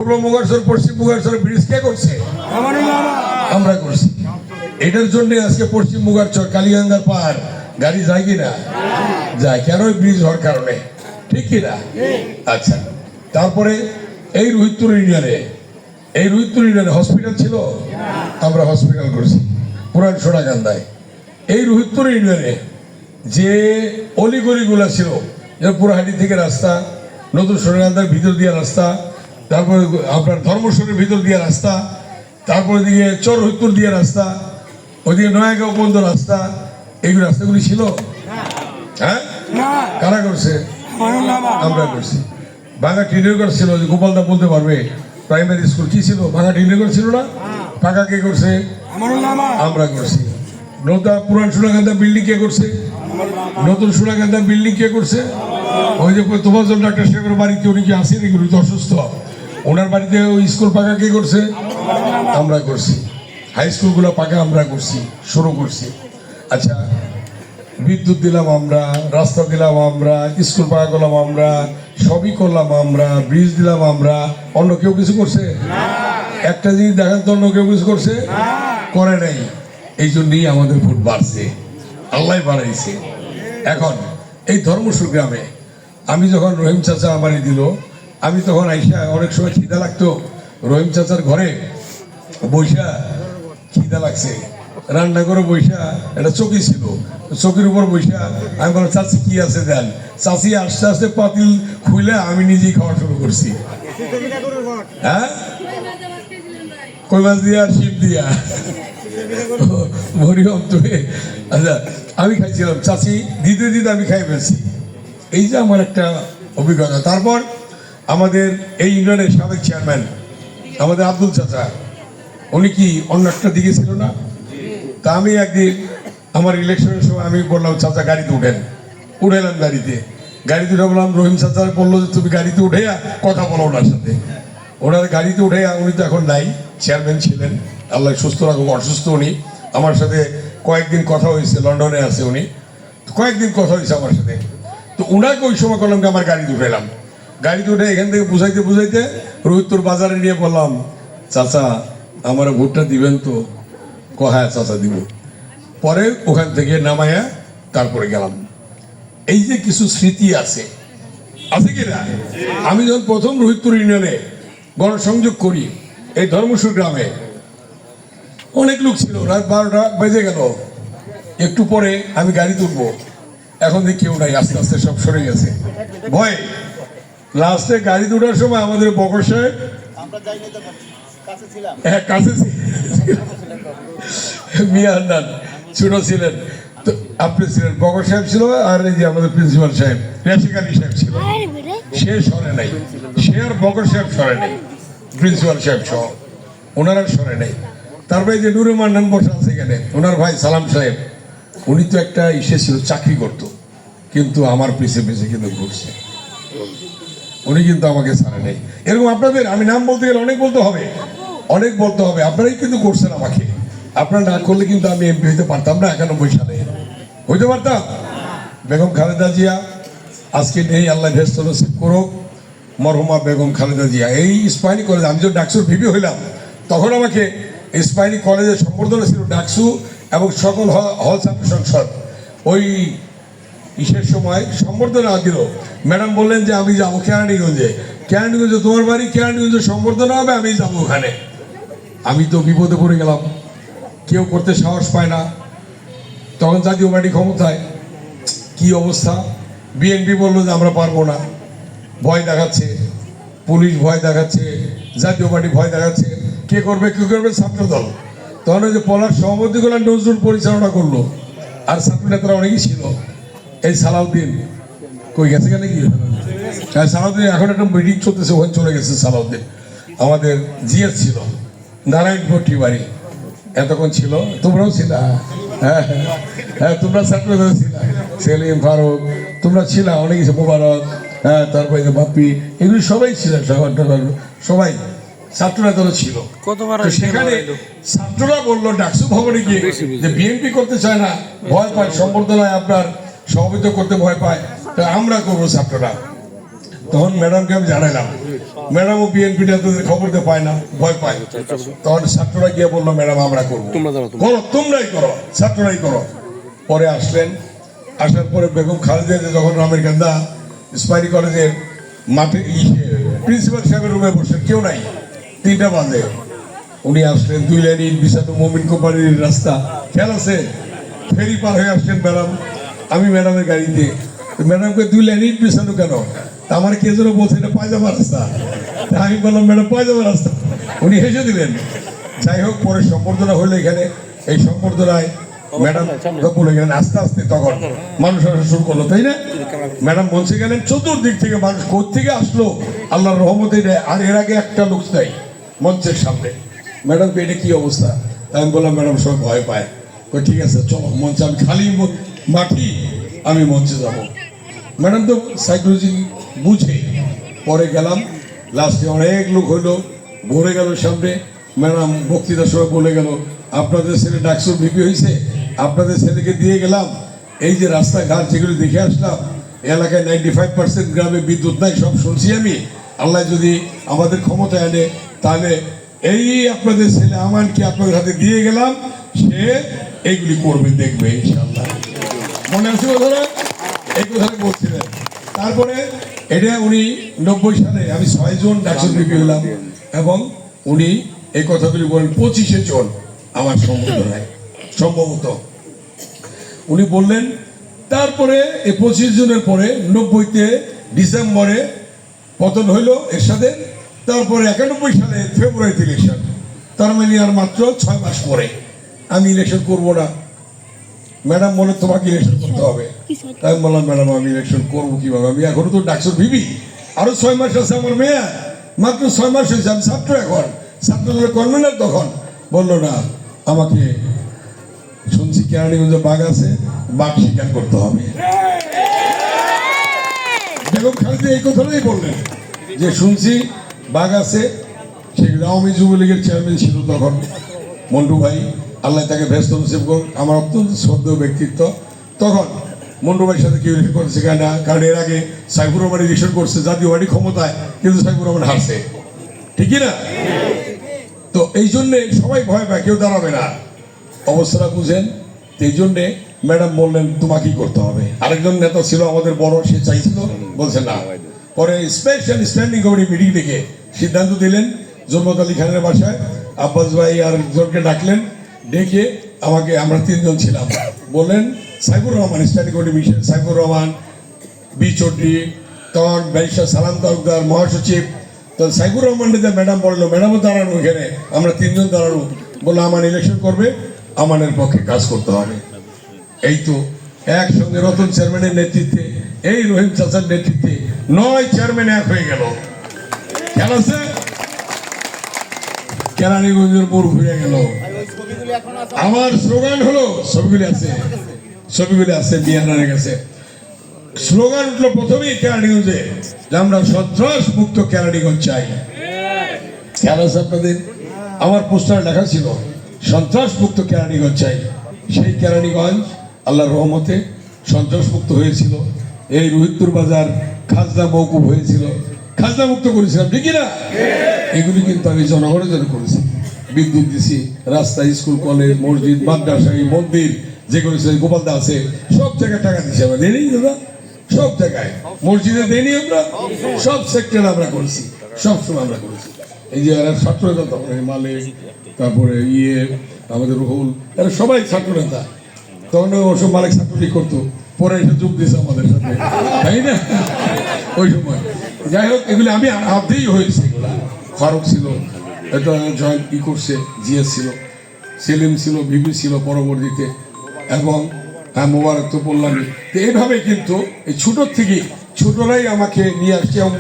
পূর্ব মুগারসর পশ্চিম মুগারসর bridge কে করছে? আমরা করছি। এটার জন্য আজকে পশ্চিম মুগারচর কালীগঙ্গার পার গাড়ি যায় কিনা? যায়। কেন? ব্রিজ হওয়ার কারণে। ঠিক কিনা? আচ্ছা, তারপরে এই রোহিতপুর ইউনিয়নে হসপিটাল ছিল, আমরা হসপিটাল করছি পুরান সোনাকান্দায়। এই রোহিতপুর ইউনিয়নে যে অলিগলিগুলো ছিল, পুরাহাটি থেকে রাস্তা, নতুন সোনাকান্দার ভিতর দিয়ে রাস্তা, তারপরে আপনার ধর্মসরের ভিতর দিয়ে রাস্তা, তারপরে দিকে চর রোহিতপুর দিয়ে রাস্তা, ওইদিকে নয়াগাঁও পর্যন্ত রাস্তা, এই রাস্তাগুলি ছিল? হ্যাঁ, কারা করছে? আমরা করছি। ভাঙা টিনেরগড় ছিল, গোপালদা বলতে পারবে, প্রাইমারি স্কুল কি ছিল? ভাঙা টিনেরগড় ছিল না? পাকা কে করছে? আমরা করছি। নতুন পুরান সোনাকান্দা বিল্ডিং কে করছে? নতুন সোনাকান্দা বিল্ডিং কে করছে? ওই যে তোফাজ্জল ডাক্তার সাহেবের বাড়িতে উনি কি আসেন? এগুলি তো অসুস্থ, ওনার বাড়িতে ওই স্কুল পাকা কে করছে? আমরা করছি। হাই স্কুলগুলো পাকা আমরা করছি, শুরু করছি। আচ্ছা, বিদ্যুৎ দিলাম আমরা, রাস্তা দিলাম আমরা, স্কুল পাকা করলাম আমরা, সবই করলাম আমরা, ব্রিজ দিলাম আমরা। অন্য কেউ কিছু করছে? একটা জিনিস দেখান তো, অন্য কেউ কিছু করছে? করে নাই। এই জন্যই আমাদের ভোট বাড়ছে, আল্লাহ বাড়াইছে। এখন এই ধর্মসুর গ্রামে আমি যখন রহিম চাচা আমারই দিল, আমি তখন আইসা অনেক সময় খিদা লাগতো, রহিম চাচার ঘরে বৈশা, খিদা লাগছে, রান্না করে বৈশা, একটা চকি ছিল, চকির উপর বৈশা আমি বললাম, চাচি কি আছে দেন। চাচি আস্তে আস্তে পাতিল খুলে আমি নিজেই খাওয়া শুরু করছি। হ্যাঁ, কই মাছ দিয়া, শিব দিয়া, হরিহম তুই। আচ্ছা, আমি খাইছিলাম, চাচি দিতে দিতে আমি খাই ফেলছি। এই যে আমার একটা অভিজ্ঞতা। তারপর আমাদের এই ইউনিয়নের সাবেক চেয়ারম্যান আমাদের আব্দুল চাচা, উনি কি অন্য একটা দিকে ছিল না? তা আমি একদিন আমার ইলেকশনের সময় আমি বললাম, চাচা গাড়িতে উঠেন। উঠেলাম গাড়িতে উঠে বললাম, রহিম চাচা বললো যে তুমি গাড়িতে উঠে কথা বলো ওনার সাথে। ওনার গাড়িতে উঠে, উনি তো এখন নাই, চেয়ারম্যান ছিলেন, আল্লাহ সুস্থ রাখুক, অসুস্থ উনি। আমার সাথে কয়েকদিন কথা হয়েছে, লন্ডনে আছে উনি, কয়েকদিন কথা হয়েছে আমার সাথে। তো ওনাকে ওই সময় করলাম কি আমার গাড়িতে উঠেলাম, গাড়িতে উঠে এখান থেকে বুঝাইতে বুঝাইতে রোহিতপুর বাজারে নিয়ে বললাম, চাচা আমার ভোটটা দিবেন তো? হ্যাঁ চাচা দিব। পরে ওখান থেকে নামায়া তারপরে গেলাম। এই যে কিছু স্মৃতি আছে, আছে কিনা? আমি যখন প্রথম রোহিতপুর ইউনিয়নে গণসংযোগ করি, এই ধর্মসুর গ্রামে অনেক লোক ছিল, রাত 12টা বেজে গেল, একটু পরে আমি গাড়ি তুলবো, এখন দেখি কেউ নাই, আস্তে আস্তে সব সরে গেছে ভয়। লাস্টে গাড়ি তোলার সময় আমাদের বকর সাহেব, হ্যাঁ কাছে মিয়া হান্নান ছোট ছিলেন, তো আপনি ছিলেন, বকর সাহেব ছিল, আর এই যে আমাদের প্রিন্সিপাল সাহেব রেশিক আলী সাহেব ছিল, সে সরে নাই, সে আর বকর সাহেব সরে নাই, প্রিন্সিপাল সাহেব সহ ওনারা সরে নাই। তারপরে যে নুরে মান্নান বসে আছে এখানে, ওনার ভাই সালাম সাহেব, উনি তো একটা ইসে ছিল, চাকরি করতো, কিন্তু আমার পিছে পিছে কিন্তু ঘুরছে, উনি কিন্তু আমাকে ছাড়ে নেই। এরকম আপনাদের, আমি নাম বলতে গেলে অনেক বলতে হবে, অনেক বলতে হবে, আপনারাই কিন্তু করছেন আমাকে। আপনারা না করলে কিন্তু আমি এমপি হইতে পারতাম না, 91 সালে হইতে পারতাম। বেগম খালেদা জিয়া আজকে নেই, আল্লাহ ভেস্ত নসিব করুক, মরহুমা বেগম খালেদা জিয়া। এই ইস্পাহানী কলেজ, আমি যখন ডাকসুর ভিপি হইলাম, তখন আমাকে ইস্পাহানী কলেজের সম্বর্ধনা ছিল, ডাকসু এবং সকল হল ছাত্র সংসদ ওই ইসের সময় সম্বর্ধনা দিল। ম্যাডাম বললেন যে আমি যাবো কেরানীগঞ্জে, কেরানীগঞ্জে তোমার বাড়ি, কেরানীগঞ্জে সম্বর্ধনা হবে, আমি যাবো ওখানে। আমি তো বিপদে পড়ে গেলাম, কেউ করতে সাহস পায় না, তখন জাতীয় পার্টি ক্ষমতায়, কি অবস্থা। বিএনপি বললো যে আমরা পারবো না, ভয় দেখাচ্ছে, পুলিশ ভয় দেখাচ্ছে, জাতীয় পার্টি ভয় দেখাচ্ছে, কে করবে ছাত্র দল। তখন ওই যে পলাশ সভাপতিগুলো নজরুল পরিচালনা করলো, আর ছাত্র নেতারা অনেকেই ছিল। এই সালাউদ্দিন কই গেছে কেন কি? সালাউদ্দিন এখন একটা মিটিং চলতেছে, ওখানে চলে গেছে সালাউদ্দিন। আমাদের জিএস ছিল, নারায়ণ ভট্টি বাড়ি, এতক্ষণ ছিল, তোমরাও ছিল, হ্যাঁ হ্যাঁ তোমরা ছাত্র ছিল, সেলিম ফারুক তোমরা ছিল, অনেক কিছু, মোবারক, হ্যাঁ তারপরে বাপ্পি, এগুলি সবাই ছিল, সবাই ছাত্ররা তো ছিল। সেখানে ছাত্ররা বললো ডাকসু ভবনে গিয়ে যে বিএনপি করতে চায় না, ভয় পায়, সম্বর্ধনায় আপনার সভাপতিত্ব করতে ভয় পায়, তা আমরা করবো ছাত্ররা। তখন ম্যাডামকে আমি জানাইলাম, ম্যাডামও বিএনপিটা তোদের খবর দিয়ে পায় না, ভয় পায়। তখন ছাত্ররা গিয়ে বললো ম্যাডাম আমরা করবো, করো তোমরাই করো, ছাত্ররাই করো। পরে আসলেন, আসার পরে বেগম খালেদা যখন রামের কান্দা স্পাইরি কলেজের মাঠে প্রিন্সিপাল সাহেবের রুমে বসলেন, কেউ নাই, 3টা বাজে। উনি আসলেন, 2 লাইন ইট বিছানো মোমিন কোম্পানির রাস্তা, খেয়াল আছে, ফেরি পার হয়ে আসলেন ম্যাডাম, আমি ম্যাডামের গাড়িতে। ম্যাডামকে 2 লাইন ইট বিছানো কেন? আমার কে যেন বলছে এটা পায়জামা রাস্তা। আমি বললাম ম্যাডাম পায়জামা রাস্তা, উনি হেসে দিলেন। যাই হোক, পরে সম্বর্ধনা হইলো এখানে। এই সম্বর্ধনায় ম্যাডাম বলে গেলেন, আস্তে আস্তে তখন মানুষ আসা শুরু করলো, তাই না? ম্যাডাম বলছে গেলেন, চতুর্দিক থেকে মানুষ কোত্থেকে আসলো আল্লাহর রহমতে। আর এর আগে একটা লোক নাই মঞ্চের সামনে। ম্যাডামকে এটা কি অবস্থা? আমি বললাম ম্যাডাম সবাই ভয় পায়। ঠিক আছে চলো মঞ্চে, আমি খালি মাঠি, আমি মঞ্চে যাব। ম্যাডাম তো সাইকোলজি বুঝে। পরে গেলাম, লাস্টে অনেক লোক হইলো, ভরে গেল সামনে। ম্যাডাম বক্তৃতার সময় বলে গেল, আপনাদের ছেলে ডাকসুর ভিপি হয়েছে, আপনাদের ছেলেকে দিয়ে গেলাম। এই যে রাস্তাঘাট যেগুলো দেখে আসলাম, এলাকায় 95% গ্রামে বিদ্যুৎ নাই, সব শুনছি আমি। আল্লাহ যদি আমাদের ক্ষমতা আনে, তাহলে এই আপনাদের ছেলে আমানকে আপনাদের হাতে দিয়ে গেলাম, সে এইগুলি করবে, দেখবে ইনশাআল্লাহ। মনে আছে কথাটা? এই কথাটা বলছিলেন। তারপরে এটা উনি 90 সালে, আমি 6 জন ডাকসুর ভিপি হলাম, এবং উনি এই কথাগুলি বলেন 25 জন আমার সম্বোধনায় সম্ভবত উনি বললেন। তারপরে এই 25 জনের পরে 90-তে ডিসেম্বরে পতন হইল এরশাদের। তারপরে 91 সালে ফেব্রুয়ারিতে ইলেকশন, তার মানে আর মাত্র 6 মাস পরে। আমি ইলেকশন করব না, ম্যাডাম বলে তোমাকে ইলেকশন করতে হবে। তাই বললাম ম্যাডাম আমি ইলেকশন করবো কিভাবে, আমি এখনো তো ডাকসুর ভিবি, আরো 6 মাস আছে আমার মেয়ে, মাত্র 6 মাস হয়েছে, আমি ছাত্র, এখন ছাত্র কনভেনার। তখন বললো না, আমাকে শুনছি কেরানীগঞ্জে বাঘ আছে, বাঘ শিকার করতে হবে। বেগম খালেদা এই কথাটাই বললেন যে শুনছি বাঘ আছে। সেগুলো আওয়ামী যুবলীগের চেয়ারম্যান ছিল তখন মন্টু ভাই, আল্লাহ তাকে ব্যস্ত নসিব করুন, আমার অত্যন্ত শ্রদ্ধেয় ব্যক্তিত্ব। তখন মন্টু ভাইয়ের সাথে কেউ ইলেকশন করছে কেন? কারণ এর আগে সাইফুর রহমান ইলেকশন করছে, জাতীয় পার্টি ক্ষমতায়, কিন্তু সাইফুর রহমান হারছে, ঠিকই না? তো এই জন্যে সবাই ভয় পায়, কেউ দাঁড়াবে না, অবস্থাটা বুঝেন। এই জন্যে ম্যাডাম বললেন তোমাকেই করতে হবে। আরেকজন নেতা ছিল আমাদের বড়, সে চাইছিল, বলছে না। পরে স্পেশাল স্ট্যান্ডিং কমিটি মিটিং থেকে সিদ্ধান্ত দিলেন, জন্মত আলী খানের বাসায় আব্বাস ভাই আর একজনকে ডাকলেন, ডেকে আমাকে, আমরা 3 জন ছিলাম, বললেন Saifur Rahman standing committee mission, Saifur Rahman, B Chowdhury, তখন ব্যারিস্টার সালাম তালুকদার মহাসচিব। তো সাইফুর রহমানকে ম্যাডাম বললো, ম্যাডামও দাঁড়ানো এখানে, আমরা 3 জন দাঁড়ানো, বললো আমান ইলেকশন করবে, আমানের পক্ষে কাজ করতে হবে। এই তো একসঙ্গে রতন চেয়ারম্যানের নেতৃত্বে, এই রহিম চাচার নেতৃত্বে 9 চেয়ারম্যান এক হয়ে গেল। খেয়াল আছে? কেরানীগঞ্জের মোড় ঘুরে গেল। আমার স্লোগান হলো, ছবিগুলি আছে বিয়ানের কাছে, স্লোগান উঠলো প্রথমেই কেরানীগঞ্জে যে আমরা সন্ত্রাস মুক্ত কেরানীগঞ্জ চাই। খেয়াল আছে আপনাদের? আমার পোস্টার লেখা ছিল সন্ত্রাস মুক্ত কেরানীগঞ্জ চাই। সেই কেরানীগঞ্জ আল্লাহর রহমতে সন্ত্রাস মুক্ত হয়েছিল। এই রোহিতপুর বাজার খাজনা মওকুফ হয়েছিল, খাজনা মুক্ত করেছিলাম, ঠিকই না? এগুলি কিন্তু আমি জনগণের জন্য করেছি। বিদ্যুৎ দিছি, রাস্তা, স্কুল, কলেজ, মসজিদ, মাদ্রাসা, মন্দির যে করেছে, গোপালদা আছে, সব জায়গায় টাকা দিচ্ছি আমরা, দেয়নি দাদা? সব জায়গায় মসজিদে দেয়নি আমরা, সব সেক্টরে আমরা করেছি, সব সময় আমরা করেছি। এই যে এরা ছাত্র নেতা, মালিক, তারপরে আমাদের রুহুল, এরা সবাই ছাত্র নেতা। তখন অবশ্য মালিক ছাত্রটি করতো, পরে এসে যোগ দিয়েছে আমাদের সাথে, তাই না? ওই সময় যাই হোক, এগুলি আমি হাতেই হয়েছে। এগুলা ফারুক ছিল, এটা জয়েন্ট করছে, জিএস ছিল, সেলিম ছিল, ভিপি ছিল পরবর্তীতে, এবং মোবারক তো বললামই। তো এইভাবে কিন্তু এই ছোটোর থেকে ছোটরাই আমাকে নিয়ে আসছে, এবং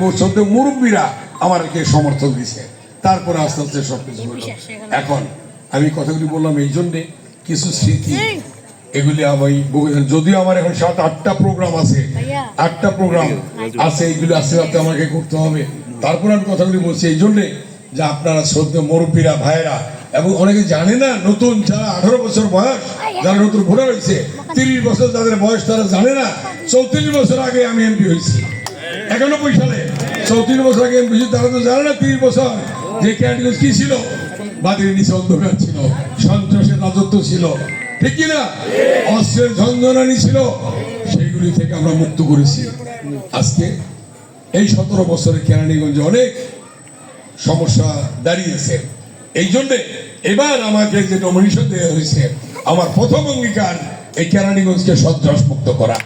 মুরব্বীরা আমাকে সমর্থন দিছে। তারপরে আস্তে আস্তে সবকিছু হলো। এখন আমি কথাগুলি বললাম এই জন্যে, কিছু স্মৃতি এগুলি আমি, যদিও আমার এখন 7-8টা প্রোগ্রাম আছে, 8টা প্রোগ্রাম আছে, এইগুলি আস্তে আস্তে আমাকে করতে হবে। তারপর আমি কথাগুলি বলছি এই জন্যে যে আপনারা শ্রদ্ধেয় মুরব্বীরা, ভাইয়েরা, এবং অনেকে জানে না, নতুন যারা 18 বছর বয়স, যারা নতুন ভোটার হয়েছে, 30 বছর যাদের বয়স, তারা জানে না 34 বছর আগে আমি এমপি হয়েছি, 91 সালে। 34 বছর আগে বেশি তারা তো জানে না 30 বছর যে ক্যান্ডিডেট কি ছিল, বাতিল নিচে অন্ধকার ছিল, সন্ত্রাসের রাজত্ব ছিল, ঠিক কিনা, অস্ত্রের ঝঞ্ঝনানি ছিল, সেইগুলি থেকে আমরা মুক্ত করেছি। আজকে এই 17 বছরের কেরানীগঞ্জে অনেক সমস্যা দাঁড়িয়েছে। এই জন্যে এবার আমাকে যে নমিনেশন দেওয়া হয়েছে, আমার প্রথম অঙ্গীকার এই কেরানীগঞ্জকে সন্ত্রাস মুক্ত করা,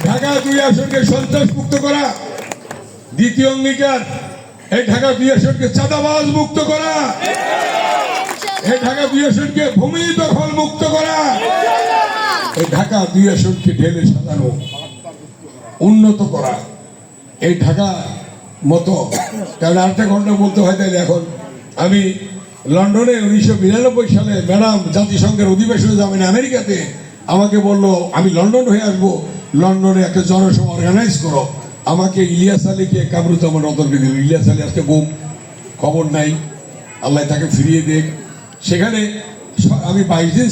ঢাকা 2 আসনকে সন্ত্রাস মুক্ত করা। দ্বিতীয় অঙ্গীকার এই ঢাকা 2 আসনকে চাঁদাবাজ মুক্ত করা, এই ঢাকা 2 আসনকে ভূমি দখল মুক্ত করা, এই ঢাকা 2 আসনকে ঢেলে সাজানো, উন্নত করা। এই ঢাকা মতো, কারণ আরেকটা ঘটনা বলতে হয়, তাইলে এখন আমি লন্ডনে 1992 সালে ম্যাডাম জাতিসংঘের অধিবেশনে যাবেন আমেরিকাতে, আমাকে বলল আমি লন্ডন হয়ে আসবো, লন্ডনে একটা জনসভা অর্গানাইজ করো। আমাকে ইলিয়াস আলীকে কামরুজ্জামান রতনকে দিল। ইলিয়াস আলী আজকে গুম, খবর নাই, আল্লাহ তাকে ফিরিয়ে দেখ। সেখানে আমি 22 দিন